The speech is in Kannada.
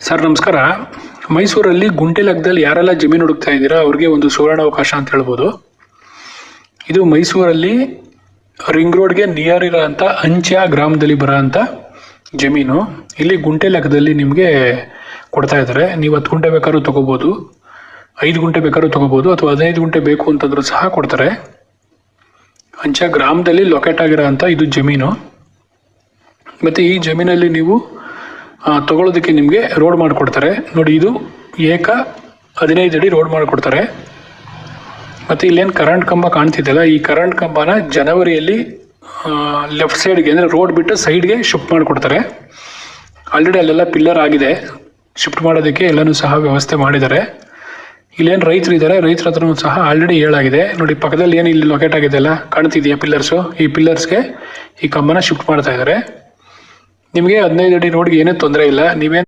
ಸರ್ ನಮಸ್ಕಾರ. ಮೈಸೂರಲ್ಲಿ ಗುಂಟೆ ಲೆಕ್ಕದಲ್ಲಿ ಯಾರೆಲ್ಲ ಜಮೀನು ಹುಡುಕ್ತಾ ಇದ್ದೀರಾ ಅವ್ರಿಗೆ ಒಂದು ಸುವರ್ಣಾವಕಾಶ ಅಂತ ಹೇಳ್ಬೋದು. ಇದು ಮೈಸೂರಲ್ಲಿ ರಿಂಗ್ ರೋಡ್ಗೆ ನಿಯರ್ ಇರೋಂಥ ಅಂಚೆ ಗ್ರಾಮದಲ್ಲಿ ಬರೋ ಅಂಥ ಜಮೀನು. ಇಲ್ಲಿ ಗುಂಟೆ ಲೆಕ್ಕದಲ್ಲಿ ನಿಮಗೆ ಕೊಡ್ತಾ ಇದ್ದಾರೆ. ನೀವು 10 ಗುಂಟೆ ಬೇಕಾದ್ರೂ ತೊಗೋಬೋದು, 5 ಗುಂಟೆ ಬೇಕಾದ್ರೂ ತೊಗೋಬೋದು, ಅಥವಾ 15 ಗುಂಟೆ ಬೇಕು ಅಂತಂದ್ರೂ ಸಹ ಕೊಡ್ತಾರೆ. ಅಂಚೆ ಗ್ರಾಮದಲ್ಲಿ ಲೊಕೇಟ್ ಆಗಿರೋ ಅಂಥ ಇದು ಜಮೀನು. ಮತ್ತು ಈ ಜಮೀನಲ್ಲಿ ನೀವು ತಗೊಳ್ಳೋದಕ್ಕೆ ನಿಮಗೆ ರೋಡ್ ಮಾಡಿಕೊಡ್ತಾರೆ ನೋಡಿ. ಇದು 15 ಅಡಿ ರೋಡ್ ಮಾಡಿಕೊಡ್ತಾರೆ. ಮತ್ತು ಇಲ್ಲೇನು ಕರೆಂಟ್ ಕಂಬ ಕಾಣ್ತಿದ್ದಲ್ಲ, ಈ ಕರೆಂಟ್ ಕಂಬನ ಜನವರಿಯಲ್ಲಿ ಲೆಫ್ಟ್ ಸೈಡ್ಗೆ ಅಂದರೆ ರೋಡ್ ಬಿಟ್ಟು ಸೈಡ್ಗೆ ಶಿಫ್ಟ್ ಮಾಡಿಕೊಡ್ತಾರೆ. ಆಲ್ರೆಡಿ ಅಲ್ಲೆಲ್ಲ ಪಿಲ್ಲರ್ ಆಗಿದೆ, ಶಿಫ್ಟ್ ಮಾಡೋದಕ್ಕೆ ಎಲ್ಲನೂ ಸಹ ವ್ಯವಸ್ಥೆ ಮಾಡಿದ್ದಾರೆ. ಇಲ್ಲೇನು ರೈತರು ಇದ್ದಾರೆ, ರೈತರ ಹತ್ರನೂ ಸಹ ಆಲ್ರೆಡಿ ಹೇಳಾಗಿದೆ ನೋಡಿ. ಪಕ್ಕದಲ್ಲಿ ಏನು ಇಲ್ಲಿ ಲೊಕೇಟ್ ಆಗಿದೆ ಅಲ್ಲ, ಕಾಣ್ತಿದೆಯಾ ಪಿಲ್ಲರ್ಸು, ಈ ಪಿಲ್ಲರ್ಸ್ಗೆ ಈ ಕಂಬನ ಶಿಫ್ಟ್ ಮಾಡ್ತಾ ಇದ್ದಾರೆ. ನಿಮಗೆ 15 ಅಡಿ ರೋಡ್ಗೆ ಏನೂ ತೊಂದರೆ ಇಲ್ಲ. ನೀವೇನು